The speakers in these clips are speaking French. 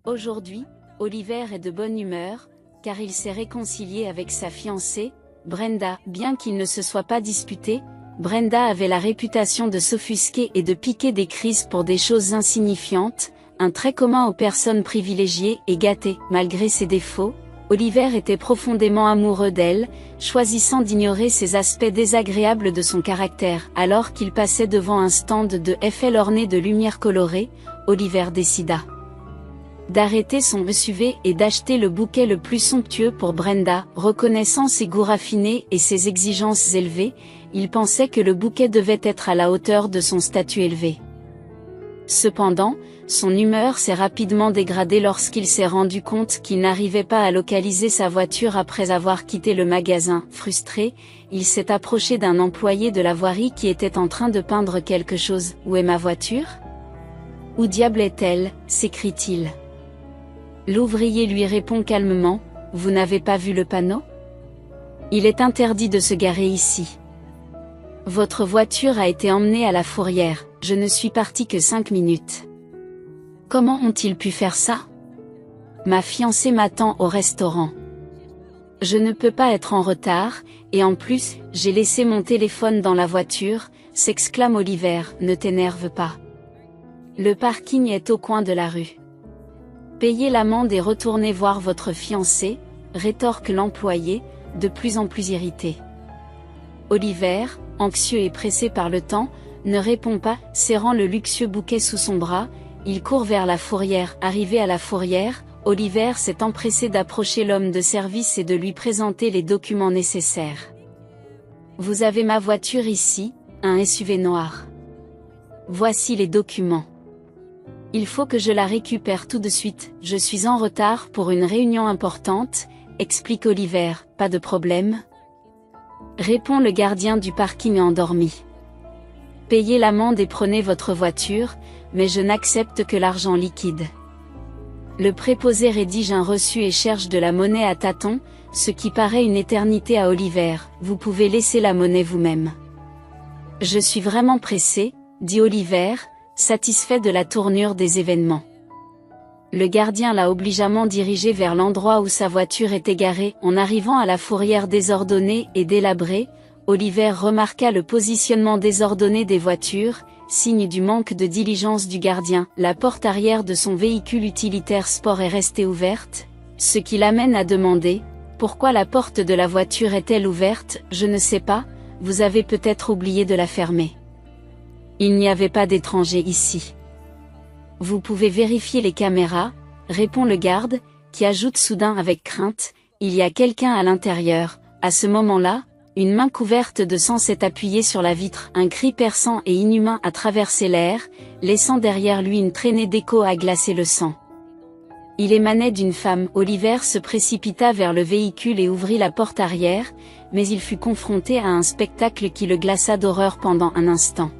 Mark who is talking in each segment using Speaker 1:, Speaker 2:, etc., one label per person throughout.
Speaker 1: Aujourd'hui, Oliver est de bonne humeur, car il s'est réconcilié avec sa fiancée, Brenda. Bien qu'il ne se soit pas disputé, Brenda avait la réputation de s'offusquer et de piquer des crises pour des choses insignifiantes, un trait commun aux personnes privilégiées et gâtées. Malgré ses défauts, Oliver était profondément amoureux d'elle, choisissant d'ignorer ces aspects désagréables de son caractère. Alors qu'il passait devant un stand de FL orné de lumières colorées, Oliver décida d'arrêter son SUV et d'acheter le bouquet le plus somptueux pour Brenda. Reconnaissant ses goûts raffinés et ses exigences élevées, il pensait que le bouquet devait être à la hauteur de son statut élevé. Cependant, son humeur s'est rapidement dégradée lorsqu'il s'est rendu compte qu'il n'arrivait pas à localiser sa voiture après avoir quitté le magasin. Frustré, il s'est approché d'un employé de la voirie qui était en train de peindre quelque chose. « Où est ma voiture ? Où diable est-elle » s'écrie-t-il. L'ouvrier lui répond calmement, « Vous n'avez pas vu le panneau ? Il est interdit de se garer ici. Votre voiture a été emmenée à la fourrière, je ne suis parti que 5 minutes. Comment ont-ils pu faire ça ? Ma fiancée m'attend au restaurant. Je ne peux pas être en retard, et en plus, j'ai laissé mon téléphone dans la voiture, s'exclame Oliver, ne t'énerve pas. Le parking est au coin de la rue. Payez l'amende et retournez voir votre fiancée, rétorque l'employé, de plus en plus irrité. Oliver, anxieux et pressé par le temps, ne répond pas, serrant le luxueux bouquet sous son bras, il court vers la fourrière. Arrivé à la fourrière, Oliver s'est empressé d'approcher l'homme de service et de lui présenter les documents nécessaires. Vous avez ma voiture ici, un SUV noir. Voici les documents. Il faut que je la récupère tout de suite, je suis en retard pour une réunion importante, explique Oliver. Pas de problème ? Répond le gardien du parking endormi. Payez l'amende et prenez votre voiture, mais je n'accepte que l'argent liquide. Le préposé rédige un reçu et cherche de la monnaie à tâtons, ce qui paraît une éternité à Oliver. Vous pouvez laisser la monnaie vous-même. Je suis vraiment pressé, dit Oliver, satisfait de la tournure des événements. Le gardien l'a obligeamment dirigé vers l'endroit où sa voiture était garée. En arrivant à la fourrière désordonnée et délabrée, Oliver remarqua le positionnement désordonné des voitures, signe du manque de diligence du gardien. La porte arrière de son véhicule utilitaire sport est restée ouverte, ce qui l'amène à demander « Pourquoi la porte de la voiture est-elle ouverte ? Je ne sais pas, vous avez peut-être oublié de la fermer. » Il n'y avait pas d'étrangers ici. Vous pouvez vérifier les caméras, répond le garde, qui ajoute soudain avec crainte, il y a quelqu'un à l'intérieur. À ce moment-là, une main couverte de sang s'est appuyée sur la vitre. Un cri perçant et inhumain a traversé l'air, laissant derrière lui une traînée d'écho à glacer le sang. Il émanait d'une femme. Oliver se précipita vers le véhicule et ouvrit la porte arrière, mais il fut confronté à un spectacle qui le glaça d'horreur pendant un instant.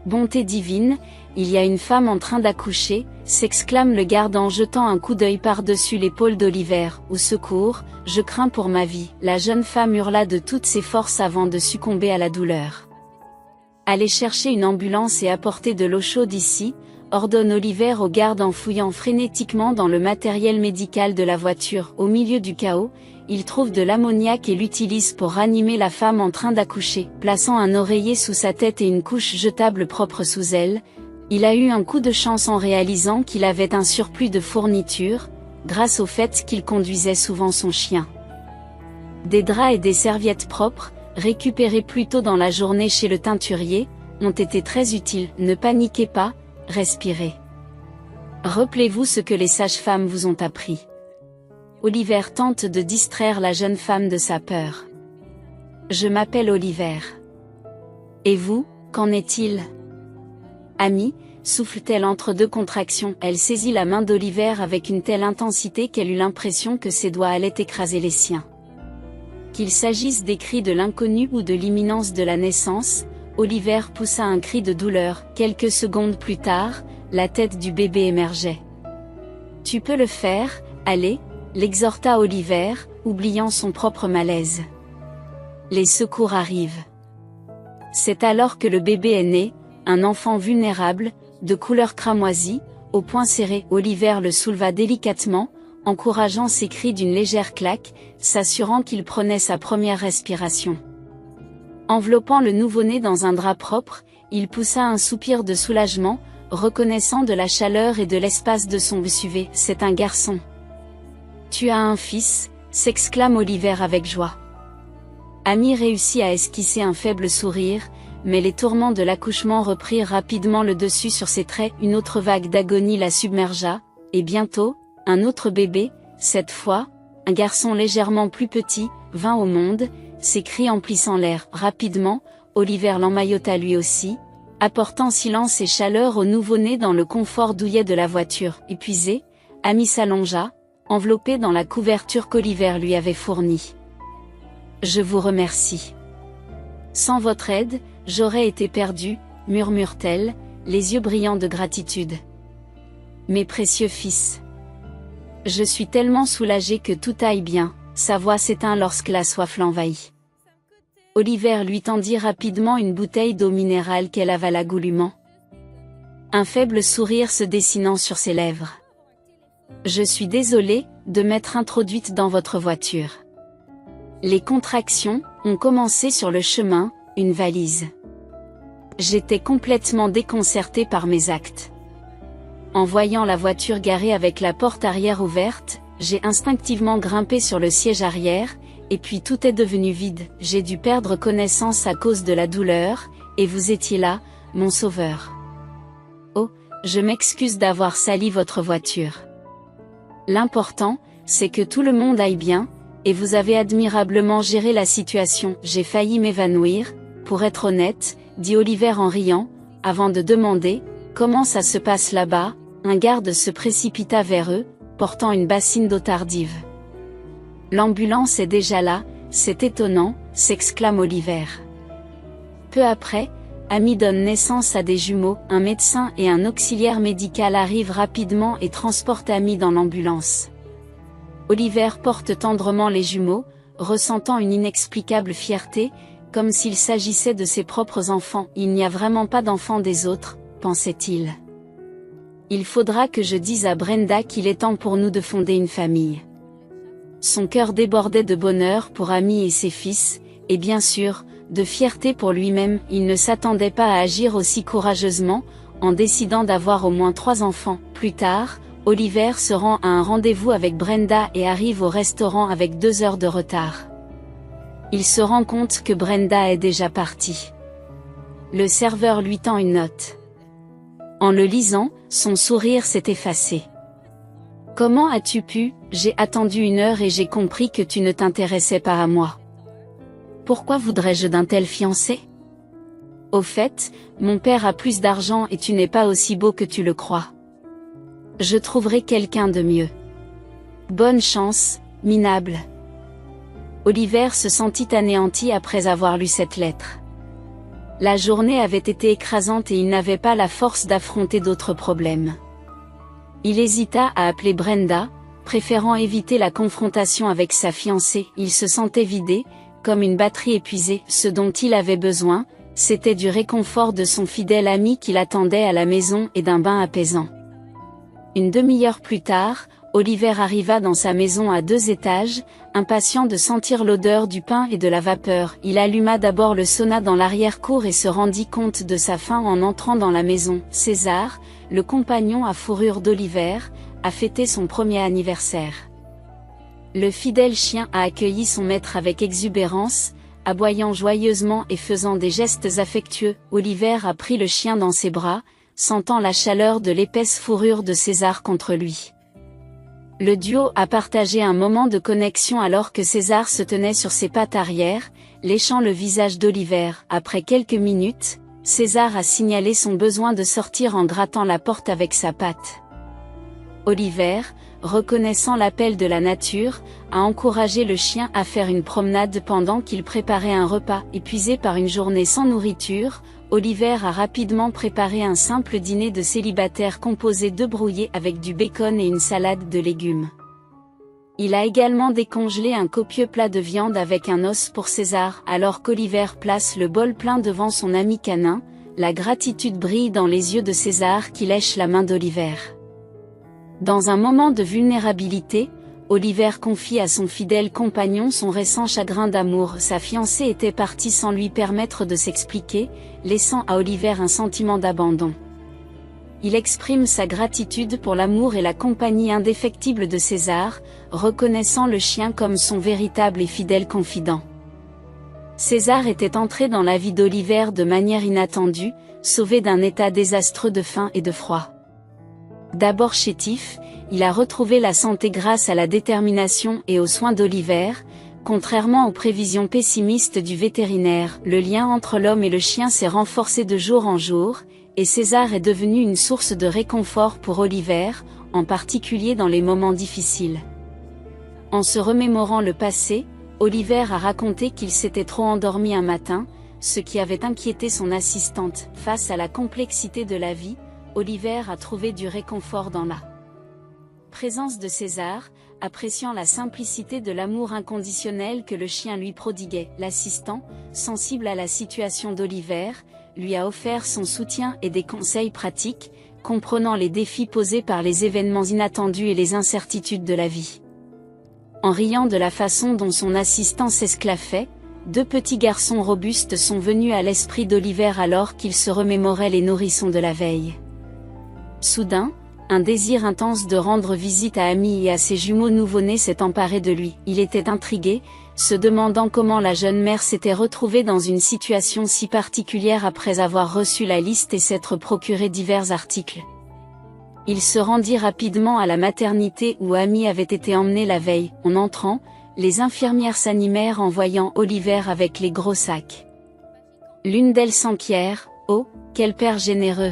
Speaker 1: Bonté divine, il y a une femme en train d'accoucher, s'exclame le garde en jetant un coup d'œil par-dessus l'épaule d'Oliver. Au secours, je crains pour ma vie. La jeune femme hurla de toutes ses forces avant de succomber à la douleur. Allez chercher une ambulance et apporter de l'eau chaude ici, ordonne Oliver au garde en fouillant frénétiquement dans le matériel médical de la voiture. Au milieu du chaos, il trouve de l'ammoniac et l'utilise pour ranimer la femme en train d'accoucher. Plaçant un oreiller sous sa tête et une couche jetable propre sous elle, il a eu un coup de chance en réalisant qu'il avait un surplus de fournitures, grâce au fait qu'il conduisait souvent son chien. Des draps et des serviettes propres, récupérés plus tôt dans la journée chez le teinturier, ont été très utiles. Ne paniquez pas, respirez. Rappelez-vous ce que les sages-femmes vous ont appris. Oliver tente de distraire la jeune femme de sa peur. Je m'appelle Oliver. Et vous, qu'en est-il ? Ami, souffle-t-elle entre deux contractions. Elle saisit la main d'Oliver avec une telle intensité qu'elle eut l'impression que ses doigts allaient écraser les siens. Qu'il s'agisse des cris de l'inconnu ou de l'imminence de la naissance, Oliver poussa un cri de douleur. Quelques secondes plus tard, la tête du bébé émergeait. Tu peux le faire, allez, l'exhorta Oliver, oubliant son propre malaise. Les secours arrivent. C'est alors que le bébé est né, un enfant vulnérable, de couleur cramoisie, au poing serré. Oliver le souleva délicatement, encourageant ses cris d'une légère claque, s'assurant qu'il prenait sa première respiration. Enveloppant le nouveau-né dans un drap propre, il poussa un soupir de soulagement, reconnaissant de la chaleur et de l'espace de son SUV. « C'est un garçon. Tu as un fils », s'exclame Oliver avec joie. Amy réussit à esquisser un faible sourire, mais les tourments de l'accouchement reprirent rapidement le dessus sur ses traits. Une autre vague d'agonie la submergea, et bientôt, un autre bébé, cette fois, un garçon légèrement plus petit, vint au monde, ses cris emplissant l'air. Rapidement, Oliver l'emmaillota lui aussi, apportant silence et chaleur au nouveau-né dans le confort douillet de la voiture. Épuisé, Amy s'allongea, enveloppée dans la couverture qu'Oliver lui avait fournie. « Je vous remercie. Sans votre aide, j'aurais été perdue, » murmure-t-elle, les yeux brillants de gratitude. « Mes précieux fils. Je suis tellement soulagée que tout aille bien. » Sa voix s'éteint lorsque la soif l'envahit. Oliver lui tendit rapidement une bouteille d'eau minérale qu'elle avala goulûment. Un faible sourire se dessinant sur ses lèvres. « Je suis désolée de m'être introduite dans votre voiture. » Les contractions ont commencé sur le chemin, une valise. J'étais complètement déconcertée par mes actes. En voyant la voiture garée avec la porte arrière ouverte, j'ai instinctivement grimpé sur le siège arrière, et puis tout est devenu vide. J'ai dû perdre connaissance à cause de la douleur, et vous étiez là, mon sauveur. Oh, je m'excuse d'avoir sali votre voiture. L'important, c'est que tout le monde aille bien, et vous avez admirablement géré la situation. J'ai failli m'évanouir, pour être honnête, dit Oliver en riant, avant de demander « Comment ça se passe là-bas ?» Un garde se précipita vers eux, portant une bassine d'eau tardive. « L'ambulance est déjà là, c'est étonnant », s'exclame Oliver. Peu après, Amy donne naissance à des jumeaux. Un médecin et un auxiliaire médical arrivent rapidement et transportent Amy dans l'ambulance. Oliver porte tendrement les jumeaux, ressentant une inexplicable fierté, comme s'il s'agissait de ses propres enfants. « Il n'y a vraiment pas d'enfants des autres, pensait-il. Il faudra que je dise à Brenda qu'il est temps pour nous de fonder une famille. » Son cœur débordait de bonheur pour Amy et ses fils, et bien sûr, de fierté pour lui-même. Il ne s'attendait pas à agir aussi courageusement, en décidant d'avoir au moins 3 enfants. Plus tard, Oliver se rend à un rendez-vous avec Brenda et arrive au restaurant avec 2 heures de retard. Il se rend compte que Brenda est déjà partie. Le serveur lui tend une note. En le lisant, son sourire s'est effacé. « Comment as-tu pu ? J'ai attendu 1 heure et j'ai compris que tu ne t'intéressais pas à moi. Pourquoi voudrais-je d'un tel fiancé ? Au fait, mon père a plus d'argent et tu n'es pas aussi beau que tu le crois. Je trouverai quelqu'un de mieux. Bonne chance, minable. » Oliver se sentit anéanti après avoir lu cette lettre. La journée avait été écrasante et il n'avait pas la force d'affronter d'autres problèmes. Il hésita à appeler Brenda, préférant éviter la confrontation avec sa fiancée. Il se sentait vidé, comme une batterie épuisée. Ce dont il avait besoin, c'était du réconfort de son fidèle ami qui l'attendait à la maison et d'un bain apaisant. Une demi-heure plus tard, Oliver arriva dans sa maison à 2 étages, impatient de sentir l'odeur du pain et de la vapeur. Il alluma d'abord le sauna dans l'arrière-cour et se rendit compte de sa faim en entrant dans la maison. César, le compagnon à fourrure d'Oliver, a fêté son premier anniversaire. Le fidèle chien a accueilli son maître avec exubérance, aboyant joyeusement et faisant des gestes affectueux. Oliver a pris le chien dans ses bras, sentant la chaleur de l'épaisse fourrure de César contre lui. Le duo a partagé un moment de connexion alors que César se tenait sur ses pattes arrière, léchant le visage d'Oliver. Après quelques minutes, César a signalé son besoin de sortir en grattant la porte avec sa patte. Oliver, reconnaissant l'appel de la nature, a encouragé le chien à faire une promenade pendant qu'il préparait un repas. Épuisé par une journée sans nourriture, Oliver a rapidement préparé un simple dîner de célibataire composé d'œufs brouillés avec du bacon et une salade de légumes. Il a également décongelé un copieux plat de viande avec un os pour César. Alors qu'Oliver place le bol plein devant son ami canin, la gratitude brille dans les yeux de César qui lèche la main d'Oliver. Dans un moment de vulnérabilité, Oliver confie à son fidèle compagnon son récent chagrin d'amour. Sa fiancée était partie sans lui permettre de s'expliquer, laissant à Oliver un sentiment d'abandon. Il exprime sa gratitude pour l'amour et la compagnie indéfectible de César, reconnaissant le chien comme son véritable et fidèle confident. César était entré dans la vie d'Oliver de manière inattendue, sauvé d'un état désastreux de faim et de froid. D'abord chétif, il a retrouvé la santé grâce à la détermination et aux soins d'Oliver. Contrairement aux prévisions pessimistes du vétérinaire, le lien entre l'homme et le chien s'est renforcé de jour en jour, et César est devenu une source de réconfort pour Oliver, en particulier dans les moments difficiles. En se remémorant le passé, Oliver a raconté qu'il s'était trop endormi un matin, ce qui avait inquiété son assistante. Face à la complexité de la vie, Oliver a trouvé du réconfort dans la présence de César, appréciant la simplicité de l'amour inconditionnel que le chien lui prodiguait. L'assistant, sensible à la situation d'Oliver, lui a offert son soutien et des conseils pratiques, comprenant les défis posés par les événements inattendus et les incertitudes de la vie. En riant de la façon dont son assistant s'esclaffait, deux petits garçons robustes sont venus à l'esprit d'Oliver alors qu'il se remémorait les nourrissons de la veille. Soudain, un désir intense de rendre visite à Amy et à ses jumeaux nouveau-nés s'est emparé de lui. Il était intrigué, se demandant comment la jeune mère s'était retrouvée dans une situation si particulière après avoir reçu la liste et s'être procuré divers articles. Il se rendit rapidement à la maternité où Amy avait été emmenée la veille. En entrant, les infirmières s'animèrent en voyant Oliver avec les gros sacs. L'une d'elles s'enquiert, « Oh, quel père généreux!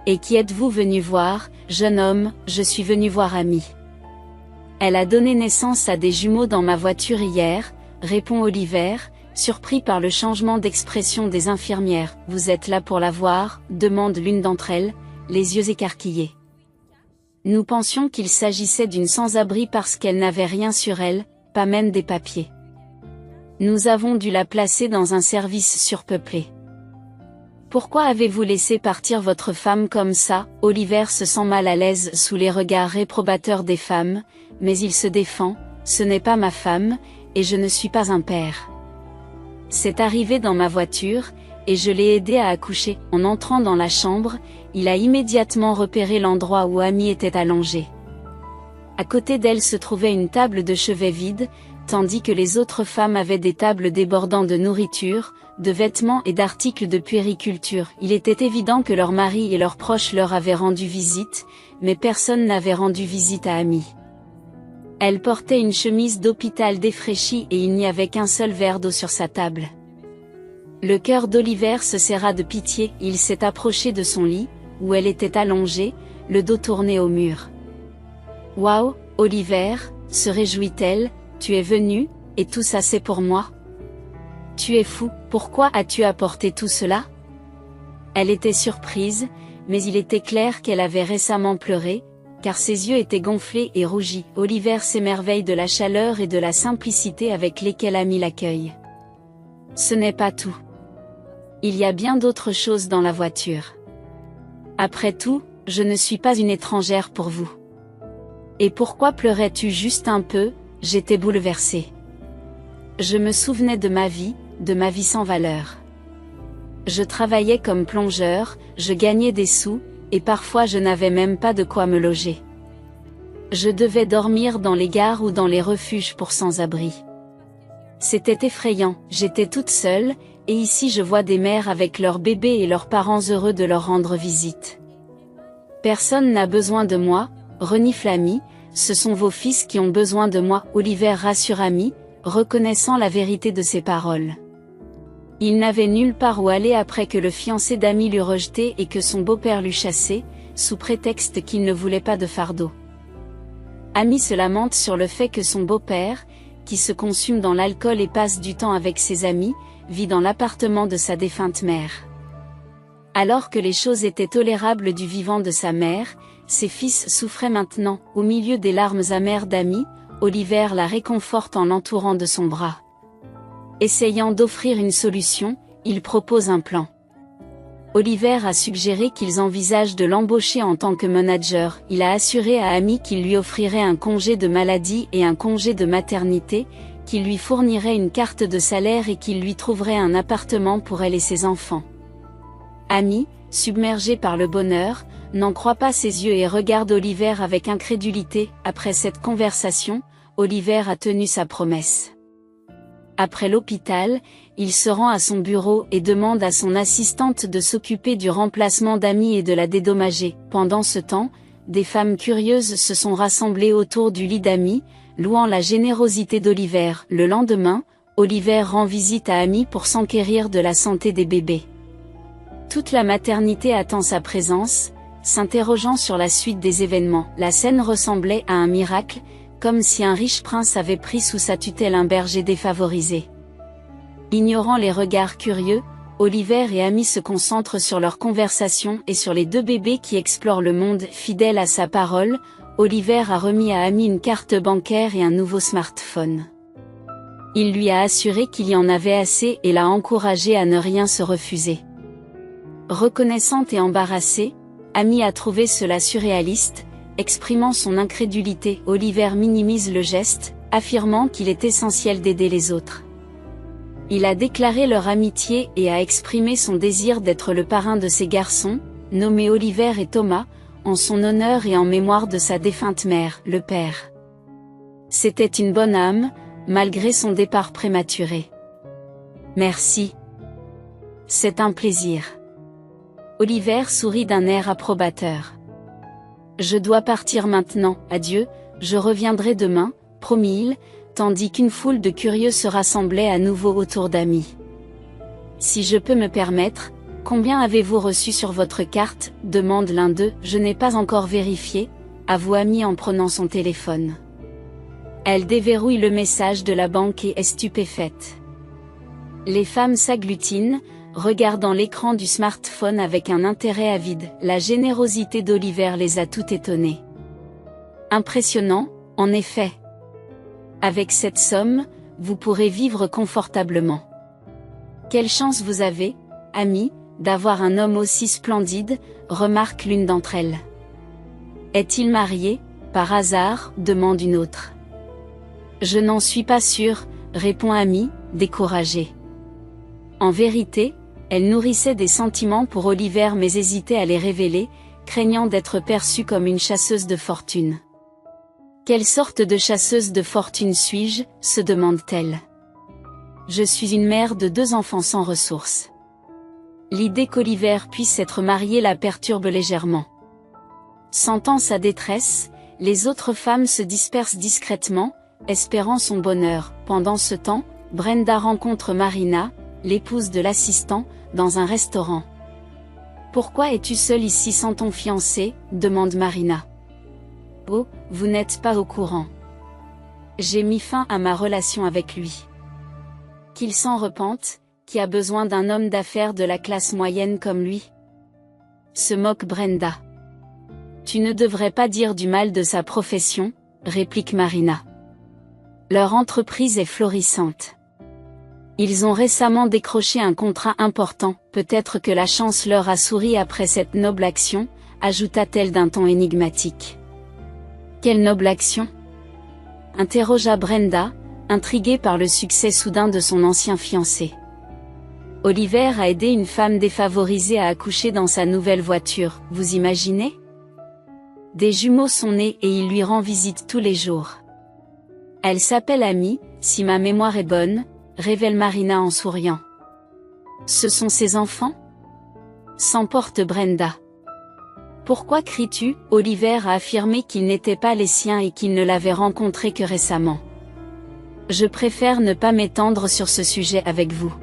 Speaker 1: Et qui êtes-vous venu voir, jeune homme? » « Je suis venu voir Amy. Elle a donné naissance à des jumeaux dans ma voiture hier, » répond Oliver, surpris par le changement d'expression des infirmières. « Vous êtes là pour la voir ?» demande l'une d'entre elles, les yeux écarquillés. « Nous pensions qu'il s'agissait d'une sans-abri parce qu'elle n'avait rien sur elle, pas même des papiers. Nous avons dû la placer dans un service surpeuplé. » « Pourquoi avez-vous laissé partir votre femme comme ça ?» Oliver se sent mal à l'aise sous les regards réprobateurs des femmes, mais il se défend, « Ce n'est pas ma femme, et je ne suis pas un père. C'est arrivé dans ma voiture, et je l'ai aidé à accoucher. » En entrant dans la chambre, il a immédiatement repéré l'endroit où Amy était allongée. À côté d'elle se trouvait une table de chevet vide, tandis que les autres femmes avaient des tables débordant de nourriture, de vêtements et d'articles de puériculture. Il était évident que leurs maris et leurs proches leur avaient rendu visite, mais personne n'avait rendu visite à Amy. Elle portait une chemise d'hôpital défraîchie et il n'y avait qu'un seul verre d'eau sur sa table. Le cœur d'Oliver se serra de pitié. Il s'est approché de son lit, où elle était allongée, le dos tourné au mur. « Waouh, Oliver, se réjouit-elle, tu es venu, et tout ça c'est pour moi ? Tu es fou, pourquoi as-tu apporté tout cela ?» Elle était surprise, mais il était clair qu'elle avait récemment pleuré, car ses yeux étaient gonflés et rougis. Oliver s'émerveille de la chaleur et de la simplicité avec lesquelles Amy l'accueille. « Ce n'est pas tout. Il y a bien d'autres choses dans la voiture. Après tout, je ne suis pas une étrangère pour vous. Et pourquoi pleurais-tu juste un peu ?» J'étais bouleversée. Je me souvenais de ma vie sans valeur. Je travaillais comme plongeur, je gagnais des sous, et parfois je n'avais même pas de quoi me loger. Je devais dormir dans les gares ou dans les refuges pour sans-abri. C'était effrayant, j'étais toute seule, et ici je vois des mères avec leurs bébés et leurs parents heureux de leur rendre visite. Personne n'a besoin de moi, renifle Amy, ce sont vos fils qui ont besoin de moi. Oliver rassure Amy, reconnaissant la vérité de ses paroles. Il n'avait nulle part où aller après que le fiancé d'Amy l'eut rejeté et que son beau-père l'eut chassé, sous prétexte qu'il ne voulait pas de fardeau. Amy se lamente sur le fait que son beau-père, qui se consume dans l'alcool et passe du temps avec ses amis, vit dans l'appartement de sa défunte mère. Alors que les choses étaient tolérables du vivant de sa mère, ses fils souffraient maintenant. Au milieu des larmes amères d'Amy, Oliver la réconforte en l'entourant de son bras. Essayant d'offrir une solution, il propose un plan. Oliver a suggéré qu'ils envisagent de l'embaucher en tant que manager. Il a assuré à Amy qu'il lui offrirait un congé de maladie et un congé de maternité, qu'il lui fournirait une carte de salaire et qu'il lui trouverait un appartement pour elle et ses enfants. Amy, submergée par le bonheur, n'en croit pas ses yeux et regarde Oliver avec incrédulité. Après cette conversation, Oliver a tenu sa promesse. Après l'hôpital, il se rend à son bureau et demande à son assistante de s'occuper du remplacement d'Amy et de la dédommager. Pendant ce temps, des femmes curieuses se sont rassemblées autour du lit d'Amy, louant la générosité d'Oliver. Le lendemain, Oliver rend visite à Amy pour s'enquérir de la santé des bébés. Toute la maternité attend sa présence, s'interrogeant sur la suite des événements. La scène ressemblait à un miracle, comme si un riche prince avait pris sous sa tutelle un berger défavorisé. Ignorant les regards curieux, Oliver et Amy se concentrent sur leur conversation et sur les deux bébés qui explorent le monde. Fidèle à sa parole, Oliver a remis à Amy une carte bancaire et un nouveau smartphone. Il lui a assuré qu'il y en avait assez et l'a encouragé à ne rien se refuser. Reconnaissante et embarrassée, Amy a trouvé cela surréaliste, exprimant son incrédulité. Oliver minimise le geste, affirmant qu'il est essentiel d'aider les autres. Il a déclaré leur amitié et a exprimé son désir d'être le parrain de ses garçons, nommés Oliver et Thomas, en son honneur et en mémoire de sa défunte mère, le père. C'était une bonne âme, malgré son départ prématuré. Merci. C'est un plaisir. Oliver sourit d'un air approbateur. Je dois partir maintenant, adieu, je reviendrai demain, promit-il, tandis qu'une foule de curieux se rassemblait à nouveau autour d'Amy. Si je peux me permettre, combien avez-vous reçu sur votre carte, demande l'un d'eux. Je n'ai pas encore vérifié, avoue Amy en prenant son téléphone. Elle déverrouille le message de la banque et est stupéfaite. Les femmes s'agglutinent, regardant l'écran du smartphone avec un intérêt avide. La générosité d'Oliver les a toutes étonnées. Impressionnant, en effet. Avec cette somme, vous pourrez vivre confortablement. Quelle chance vous avez, Amy, d'avoir un homme aussi splendide, remarque l'une d'entre elles. Est-il marié, par hasard, demande une autre. Je n'en suis pas sûre, répond Amy, découragée. En vérité, elle nourrissait des sentiments pour Oliver mais hésitait à les révéler, craignant d'être perçue comme une chasseuse de fortune. Quelle sorte de chasseuse de fortune suis-je, se demande-t-elle. Je suis une mère de 2 enfants sans ressources. L'idée qu'Oliver puisse être marié la perturbe légèrement. Sentant sa détresse, les autres femmes se dispersent discrètement, espérant son bonheur. Pendant ce temps, Brenda rencontre Marina, l'épouse de l'assistant, dans un restaurant. « Pourquoi es-tu seule ici sans ton fiancé ?» demande Marina. « Oh, vous n'êtes pas au courant. J'ai mis fin à ma relation avec lui. Qu'il s'en repente, qui a besoin d'un homme d'affaires de la classe moyenne comme lui ?» se moque Brenda. « Tu ne devrais pas dire du mal de sa profession, » réplique Marina. Leur entreprise est florissante. Ils ont récemment décroché un contrat important, peut-être que la chance leur a souri après cette noble action, ajouta-t-elle d'un ton énigmatique. Quelle noble action ? Interrogea Brenda, intriguée par le succès soudain de son ancien fiancé. Oliver a aidé une femme défavorisée à accoucher dans sa nouvelle voiture, vous imaginez ? Des jumeaux sont nés et il lui rend visite tous les jours. Elle s'appelle Amy, si ma mémoire est bonne, révèle Marina en souriant. Ce sont ses enfants ? S'emporte Brenda. Pourquoi cries-tu ? Oliver a affirmé qu'ils n'étaient pas les siens et qu'il ne l'avait rencontré que récemment. Je préfère ne pas m'étendre sur ce sujet avec vous.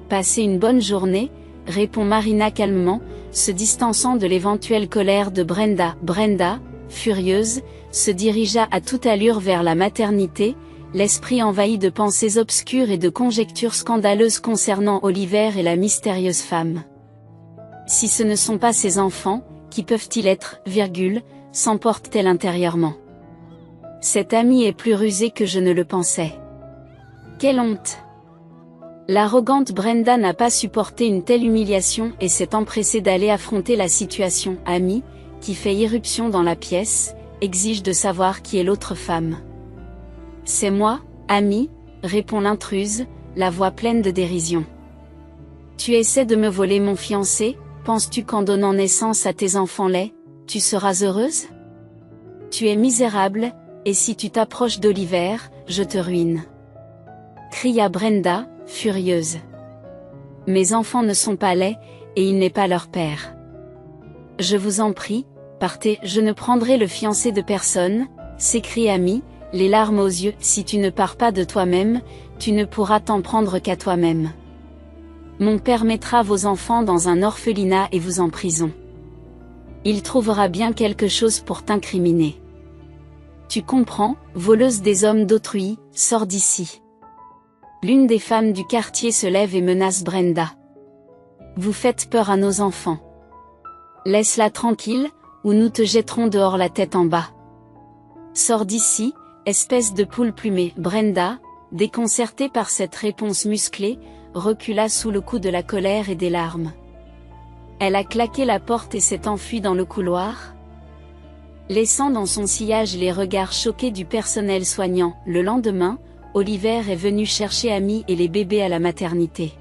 Speaker 1: Passez une bonne journée, répond Marina calmement, se distançant de l'éventuelle colère de Brenda. Brenda, furieuse, se dirigea à toute allure vers la maternité, l'esprit envahi de pensées obscures et de conjectures scandaleuses concernant Oliver et la mystérieuse femme. Si ce ne sont pas ses enfants, qui peuvent-ils être, s'emporte-t-elle intérieurement. Cet ami est plus rusé que je ne le pensais. Quelle honte! L'arrogante Brenda n'a pas supporté une telle humiliation et s'est empressée d'aller affronter la situation. Amy, qui fait irruption dans la pièce, exige de savoir qui est l'autre femme. C'est moi, Amy, répond l'intruse, la voix pleine de dérision. Tu essaies de me voler mon fiancé, penses-tu qu'en donnant naissance à tes enfants laids, tu seras heureuse? Tu es misérable, et si tu t'approches d'Oliver, je te ruine. Cria Brenda, furieuse. Mes enfants ne sont pas laids, et il n'est pas leur père. Je vous en prie, partez, je ne prendrai le fiancé de personne, s'écrie Amy, les larmes aux yeux. Si tu ne pars pas de toi-même, tu ne pourras t'en prendre qu'à toi-même. Mon père mettra vos enfants dans un orphelinat et vous en prison. Il trouvera bien quelque chose pour t'incriminer. Tu comprends, voleuse des hommes d'autrui, sors d'ici. L'une des femmes du quartier se lève et menace Brenda. Vous faites peur à nos enfants. Laisse-la tranquille, ou nous te jetterons dehors la tête en bas. Sors d'ici, espèce de poule plumée. Brenda, déconcertée par cette réponse musclée, recula sous le coup de la colère et des larmes. Elle a claqué la porte et s'est enfuie dans le couloir, laissant dans son sillage les regards choqués du personnel soignant. Le lendemain, Oliver est venu chercher Amy et les bébés à la maternité.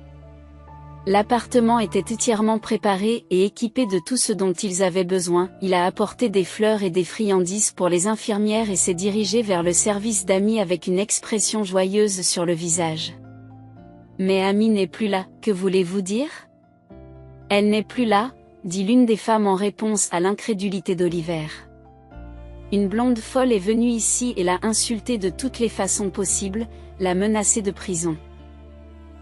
Speaker 1: L'appartement était entièrement préparé et équipé de tout ce dont ils avaient besoin. Il a apporté des fleurs et des friandises pour les infirmières et s'est dirigé vers le service d'Amy avec une expression joyeuse sur le visage. Mais Amy n'est plus là, que voulez-vous dire? Elle n'est plus là, dit l'une des femmes en réponse à l'incrédulité d'Oliver. Une blonde folle est venue ici et l'a insultée de toutes les façons possibles, l'a menacée de prison.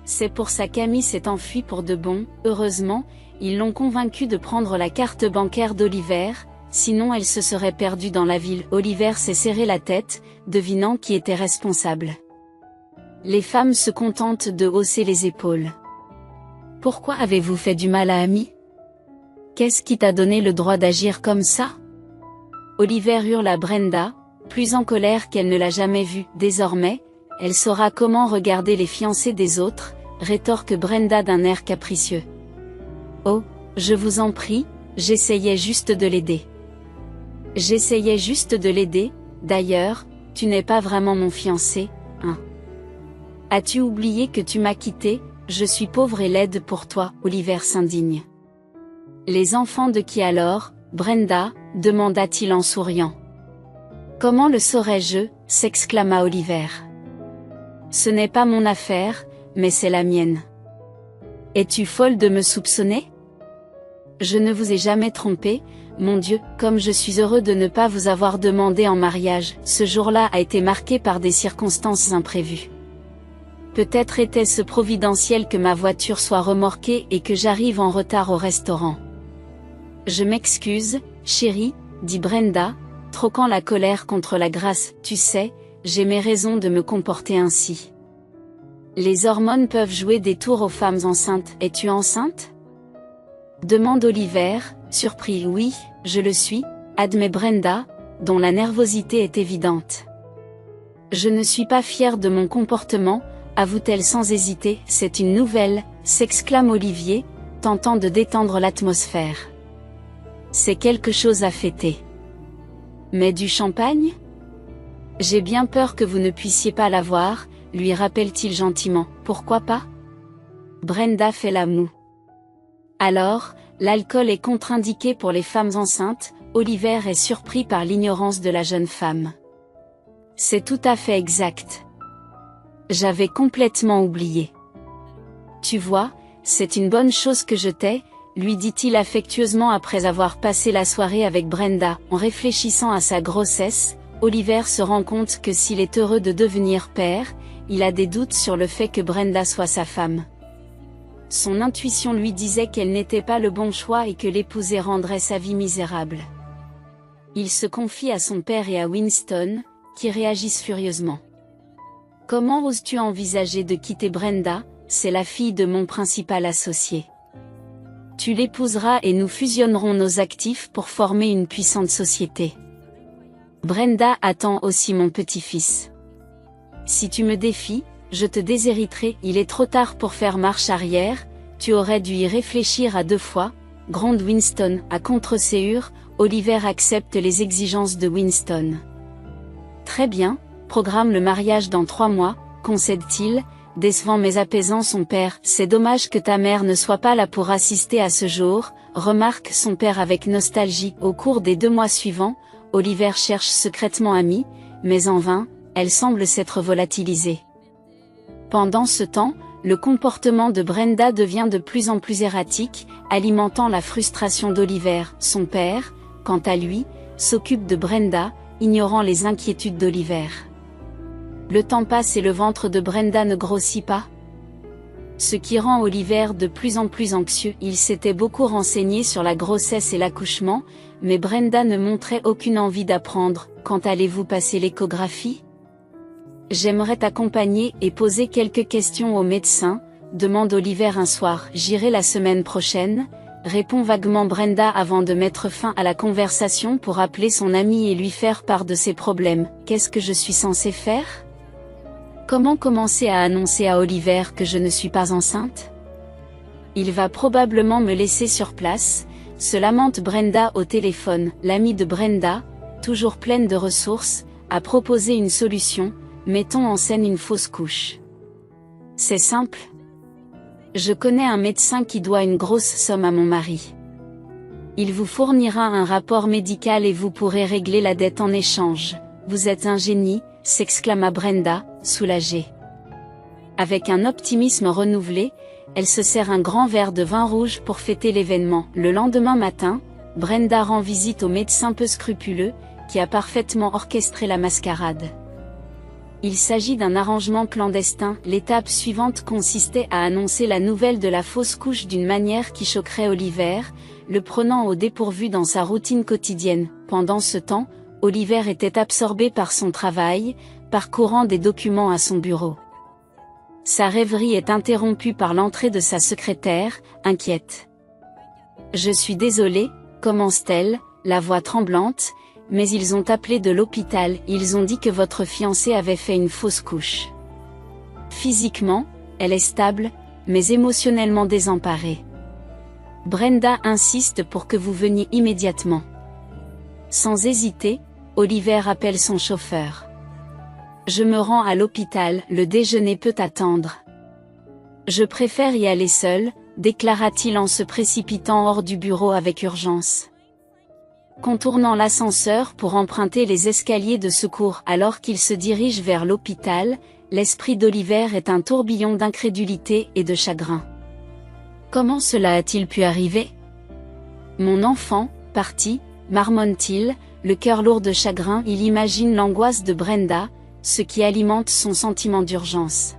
Speaker 1: C'est pour ça qu'Amy s'est enfuie pour de bon. Heureusement, ils l'ont convaincue de prendre la carte bancaire d'Oliver, sinon elle se serait perdue dans la ville. Oliver s'est serré la tête, devinant qui était responsable. Les femmes se contentent de hausser les épaules. Pourquoi avez-vous fait du mal à Amy? Qu'est-ce qui t'a donné le droit d'agir comme ça? Oliver hurle à Brenda, plus en colère qu'elle ne l'a jamais vue. Désormais, elle saura comment regarder les fiancés des autres, rétorque Brenda d'un air capricieux. Oh, je vous en prie, j'essayais juste de l'aider. J'essayais juste de l'aider, d'ailleurs, tu n'es pas vraiment mon fiancé, hein? As-tu oublié que tu m'as quitté? Je suis pauvre et laide pour toi, Oliver s'indigne. Les enfants de qui alors, Brenda? Demanda-t-il en souriant. Comment le saurais-je? S'exclama Oliver. Ce n'est pas mon affaire, mais c'est la mienne. Es-tu folle de me soupçonner? Je ne vous ai jamais trompé, mon Dieu, comme je suis heureux de ne pas vous avoir demandé en mariage. Ce jour-là a été marqué par des circonstances imprévues. Peut-être était-ce providentiel que ma voiture soit remorquée et que j'arrive en retard au restaurant. Je m'excuse, chérie, dit Brenda, troquant la colère contre la grâce. Tu sais, j'ai mes raisons de me comporter ainsi. Les hormones peuvent jouer des tours aux femmes enceintes. Es-tu enceinte? Demande Oliver, surpris. Oui, je le suis, admet Brenda, dont la nervosité est évidente. Je ne suis pas fière de mon comportement, avoue-t-elle sans hésiter. C'est une nouvelle, s'exclame Olivier, tentant de détendre l'atmosphère. C'est quelque chose à fêter. Mais du champagne? J'ai bien peur que vous ne puissiez pas l'avoir, lui rappelle-t-il gentiment. Pourquoi pas? Brenda fait la moue. Alors, l'alcool est contre-indiqué pour les femmes enceintes. Oliver est surpris par l'ignorance de la jeune femme. C'est tout à fait exact. J'avais complètement oublié. Tu vois, c'est une bonne chose que je t'ai, lui dit-il affectueusement après avoir passé la soirée avec Brenda. En réfléchissant à sa grossesse, Oliver se rend compte que s'il est heureux de devenir père, il a des doutes sur le fait que Brenda soit sa femme. Son intuition lui disait qu'elle n'était pas le bon choix et que l'épouser rendrait sa vie misérable. Il se confie à son père et à Winston, qui réagissent furieusement. Comment oses-tu envisager de quitter Brenda? C'est la fille de mon principal associé. Tu l'épouseras et nous fusionnerons nos actifs pour former une puissante société. Brenda attend aussi mon petit-fils. Si tu me défies, je te déshériterai, il est trop tard pour faire marche arrière, tu aurais dû y réfléchir à 2 fois, gronde Winston. À contre-séure, Oliver accepte les exigences de Winston. Très bien, programme le mariage dans 3 mois, concède-t-il, décevant mais apaisant son père. C'est dommage que ta mère ne soit pas là pour assister à ce jour, remarque son père avec nostalgie. Au cours des 2 mois suivants, Oliver cherche secrètement Amy, mais en vain, elle semble s'être volatilisée. Pendant ce temps, le comportement de Brenda devient de plus en plus erratique, alimentant la frustration d'Oliver. Son père, quant à lui, s'occupe de Brenda, ignorant les inquiétudes d'Oliver. Le temps passe et le ventre de Brenda ne grossit pas. Ce qui rend Oliver de plus en plus anxieux. Il s'était beaucoup renseigné sur la grossesse et l'accouchement, mais Brenda ne montrait aucune envie d'apprendre. Quand allez-vous passer l'échographie ? J'aimerais t'accompagner et poser quelques questions au médecin, demande Oliver un soir. J'irai la semaine prochaine, répond vaguement Brenda avant de mettre fin à la conversation pour appeler son amie et lui faire part de ses problèmes. Qu'est-ce que je suis censée faire ? Comment commencer à annoncer à Oliver que je ne suis pas enceinte ? Il va probablement me laisser sur place, se lamente Brenda au téléphone. L'amie de Brenda, toujours pleine de ressources, a proposé une solution, mettons en scène une fausse couche. C'est simple. Je connais un médecin qui doit une grosse somme à mon mari. Il vous fournira un rapport médical et vous pourrez régler la dette en échange. Vous êtes un génie, s'exclama Brenda, soulagée. Avec un optimisme renouvelé, elle se sert un grand verre de vin rouge pour fêter l'événement. Le lendemain matin, Brenda rend visite au médecin peu scrupuleux, qui a parfaitement orchestré la mascarade. Il s'agit d'un arrangement clandestin. L'étape suivante consistait à annoncer la nouvelle de la fausse couche d'une manière qui choquerait Oliver, le prenant au dépourvu dans sa routine quotidienne. Pendant ce temps, Oliver était absorbé par son travail, parcourant des documents à son bureau. Sa rêverie est interrompue par l'entrée de sa secrétaire, inquiète. « Je suis désolée », commence-t-elle, la voix tremblante, mais ils ont appelé de l'hôpital, ils ont dit que votre fiancé avait fait une fausse couche. Physiquement, elle est stable, mais émotionnellement désemparée. Brenda insiste pour que vous veniez immédiatement. Sans hésiter, Oliver appelle son chauffeur. Je me rends à l'hôpital, le déjeuner peut attendre. Je préfère y aller seul, déclara-t-il en se précipitant hors du bureau avec urgence. Contournant l'ascenseur pour emprunter les escaliers de secours alors qu'il se dirige vers l'hôpital, l'esprit d'Oliver est un tourbillon d'incrédulité et de chagrin. Comment cela a-t-il pu arriver ? Mon enfant, parti, marmonne-t-il, le cœur lourd de chagrin. Il imagine l'angoisse de Brenda, ce qui alimente son sentiment d'urgence.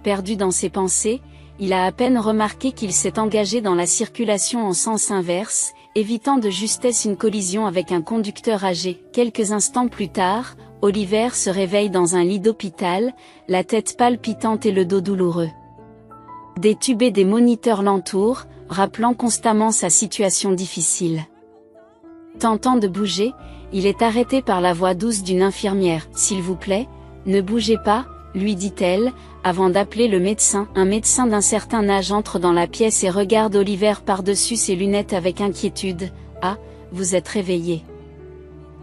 Speaker 1: Perdu dans ses pensées, il a à peine remarqué qu'il s'est engagé dans la circulation en sens inverse, évitant de justesse une collision avec un conducteur âgé. Quelques instants plus tard, Oliver se réveille dans un lit d'hôpital, la tête palpitante et le dos douloureux. Des tubes et des moniteurs l'entourent, rappelant constamment sa situation difficile. Tentant de bouger, il est arrêté par la voix douce d'une infirmière. « S'il vous plaît, ne bougez pas », lui dit-elle, avant d'appeler le médecin. Un médecin d'un certain âge entre dans la pièce et regarde Oliver par-dessus ses lunettes avec inquiétude. « Ah, vous êtes réveillé. »«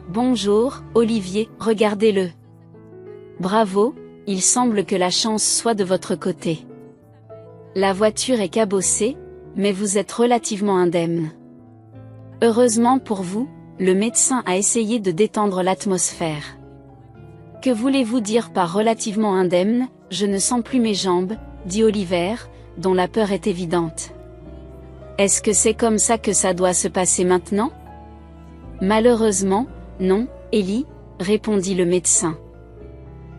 Speaker 1: Bonjour, Olivier, regardez-le. »« Bravo, il semble que la chance soit de votre côté. La voiture est cabossée, mais vous êtes relativement indemne. » Heureusement pour vous, le médecin a essayé de détendre l'atmosphère. « Que voulez-vous dire par relativement indemne ? Je ne sens plus mes jambes, » dit Oliver, dont la peur est évidente. « Est-ce que c'est comme ça que ça doit se passer maintenant ? » Malheureusement, non, Ellie, répondit le médecin.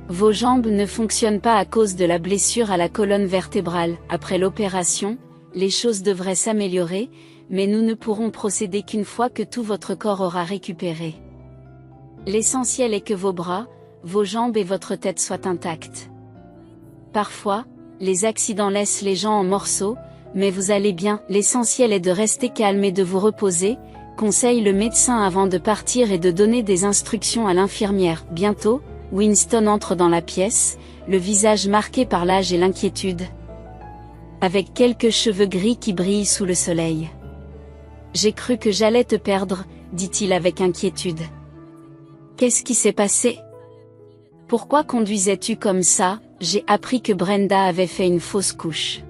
Speaker 1: Vos jambes ne fonctionnent pas à cause de la blessure à la colonne vertébrale. Après l'opération, les choses devraient s'améliorer, mais nous ne pourrons procéder qu'une fois que tout votre corps aura récupéré. L'essentiel est que vos bras, vos jambes et votre tête soient intacts. Parfois, les accidents laissent les gens en morceaux, mais vous allez bien. L'essentiel est de rester calme et de vous reposer, conseille le médecin avant de partir et de donner des instructions à l'infirmière. Bientôt, Winston entre dans la pièce, le visage marqué par l'âge et l'inquiétude. Avec quelques cheveux gris qui brillent sous le soleil. J'ai cru que j'allais te perdre, dit-il avec inquiétude. Qu'est-ce qui s'est passé? Pourquoi conduisais-tu comme ça? J'ai appris que Brenda avait fait une fausse couche.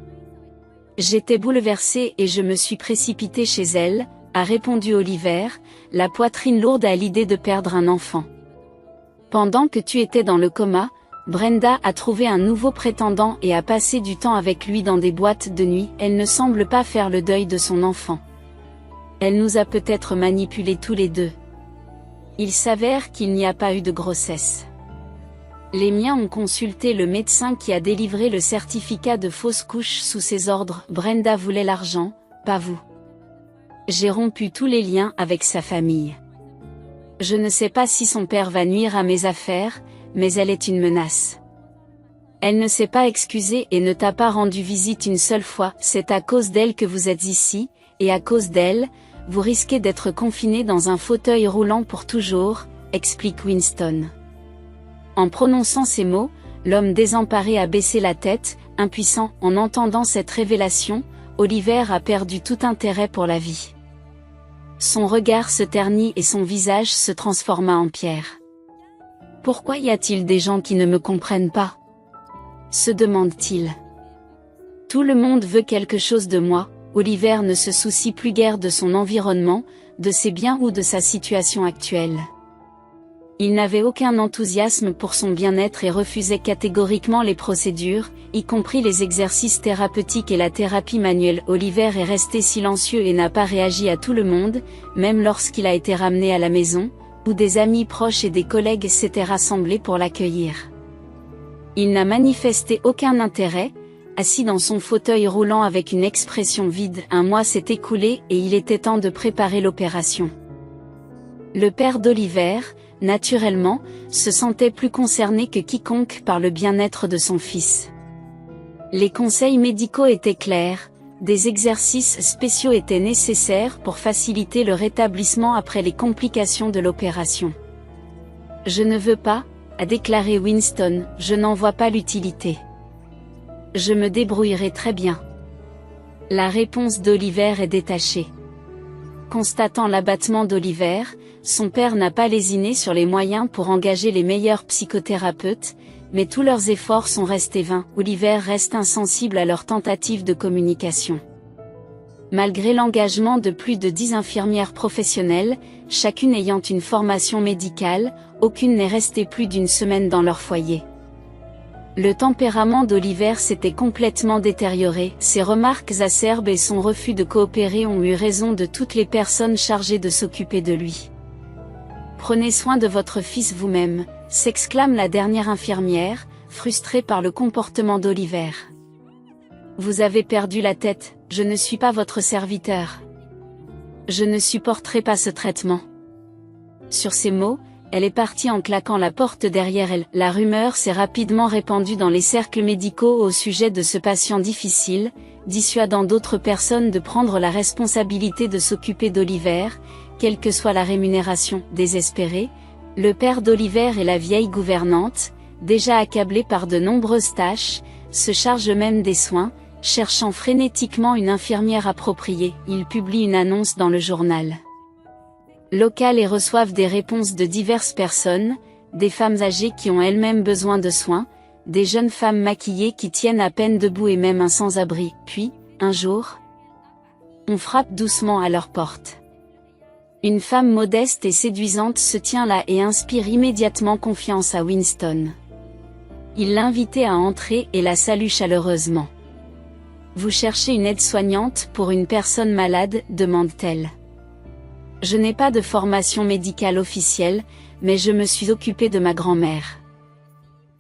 Speaker 1: J'étais bouleversée et je me suis précipitée chez elle, a répondu Oliver, la poitrine lourde à l'idée de perdre un enfant. Pendant que tu étais dans le coma, Brenda a trouvé un nouveau prétendant et a passé du temps avec lui dans des boîtes de nuit. Elle ne semble pas faire le deuil de son enfant. Elle nous a peut-être manipulés tous les deux. Il s'avère qu'il n'y a pas eu de grossesse. Les miens ont consulté le médecin qui a délivré le certificat de fausse couche sous ses ordres. Brenda voulait l'argent, pas vous. J'ai rompu tous les liens avec sa famille. Je ne sais pas si son père va nuire à mes affaires, mais elle est une menace. Elle ne s'est pas excusée et ne t'a pas rendu visite une seule fois. C'est à cause d'elle que vous êtes ici, et à cause d'elle, vous risquez d'être confiné dans un fauteuil roulant pour toujours, explique Winston. En prononçant ces mots, l'homme désemparé a baissé la tête, impuissant. En entendant cette révélation, Oliver a perdu tout intérêt pour la vie. Son regard se ternit et son visage se transforma en pierre. Pourquoi y a-t-il des gens qui ne me comprennent pas? Se demande-t-il. Tout le monde veut quelque chose de moi. Oliver ne se soucie plus guère de son environnement, de ses biens ou de sa situation actuelle. Il n'avait aucun enthousiasme pour son bien-être et refusait catégoriquement les procédures, y compris les exercices thérapeutiques et la thérapie manuelle. Oliver est resté silencieux et n'a pas réagi à tout le monde, même lorsqu'il a été ramené à la maison, où des amis proches et des collègues s'étaient rassemblés pour l'accueillir. Il n'a manifesté aucun intérêt, assis dans son fauteuil roulant avec une expression vide. Un mois s'est écoulé et il était temps de préparer l'opération. Le père d'Oliver, naturellement, se sentait plus concerné que quiconque par le bien-être de son fils. Les conseils médicaux étaient clairs, des exercices spéciaux étaient nécessaires pour faciliter le rétablissement après les complications de l'opération. « Je ne veux pas », a déclaré Winston, « je n'en vois pas l'utilité. Je me débrouillerai très bien. » La réponse d'Oliver est détachée. Constatant l'abattement d'Oliver, son père n'a pas lésiné sur les moyens pour engager les meilleurs psychothérapeutes, mais tous leurs efforts sont restés vains. Oliver reste insensible à leurs tentatives de communication. Malgré l'engagement de plus de 10 infirmières professionnelles, chacune ayant une formation médicale, aucune n'est restée plus d'une semaine dans leur foyer. Le tempérament d'Oliver s'était complètement détérioré, ses remarques acerbes et son refus de coopérer ont eu raison de toutes les personnes chargées de s'occuper de lui. « Prenez soin de votre fils vous-même », s'exclame la dernière infirmière, frustrée par le comportement d'Oliver. « Vous avez perdu la tête, je ne suis pas votre serviteur. Je ne supporterai pas ce traitement. » Sur ces mots, elle est partie en claquant la porte derrière elle. La rumeur s'est rapidement répandue dans les cercles médicaux au sujet de ce patient difficile, dissuadant d'autres personnes de prendre la responsabilité de s'occuper d'Oliver, quelle que soit la rémunération. Désespéré, le père d'Oliver et la vieille gouvernante, déjà accablés par de nombreuses tâches, se chargent même des soins, cherchant frénétiquement une infirmière appropriée. Ils publient une annonce dans le journal local et reçoivent des réponses de diverses personnes, des femmes âgées qui ont elles-mêmes besoin de soins, des jeunes femmes maquillées qui tiennent à peine debout et même un sans-abri. Puis, un jour, on frappe doucement à leur porte. Une femme modeste et séduisante se tient là et inspire immédiatement confiance à Winston. Il l'invite à entrer et la salue chaleureusement. « Vous cherchez une aide-soignante pour une personne malade ?» demande-t-elle. « Je n'ai pas de formation médicale officielle, mais je me suis occupée de ma grand-mère.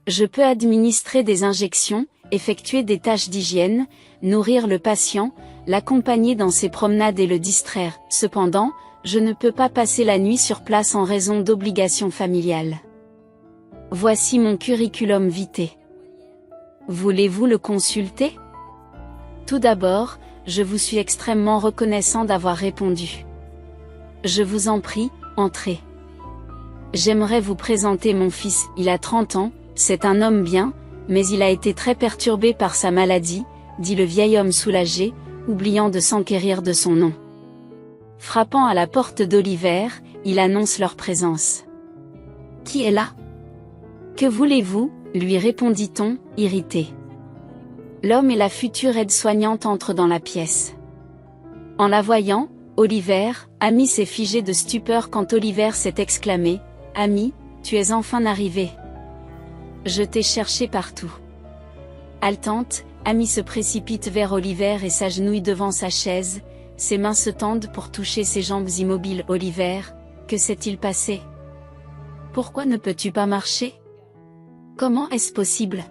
Speaker 1: Je peux administrer des injections, effectuer des tâches d'hygiène, nourrir le patient, l'accompagner dans ses promenades et le distraire. Cependant, je ne peux pas passer la nuit sur place en raison d'obligations familiales. Voici mon curriculum vitae. Voulez-vous le consulter ? Tout d'abord, je vous suis extrêmement reconnaissant d'avoir répondu. Je vous en prie, entrez. » J'aimerais vous présenter mon fils, il a 30 ans, c'est un homme bien, mais il a été très perturbé par sa maladie, dit le vieil homme soulagé, oubliant de s'enquérir de son nom. Frappant à la porte d'Oliver, il annonce leur présence. « Qui est là ? Que voulez-vous ? » lui répondit-on, irrité. L'homme et la future aide-soignante entrent dans la pièce. En la voyant, Oliver, Amy s'est figé de stupeur quand Oliver s'est exclamé « Amy, tu es enfin arrivée. Je t'ai cherché partout. » Haletante, Amy se précipite vers Oliver et s'agenouille devant sa chaise, ses mains se tendent pour toucher ses jambes immobiles. « Oliver, que s'est-il passé ? Pourquoi ne peux-tu pas marcher ? Comment est-ce possible ? »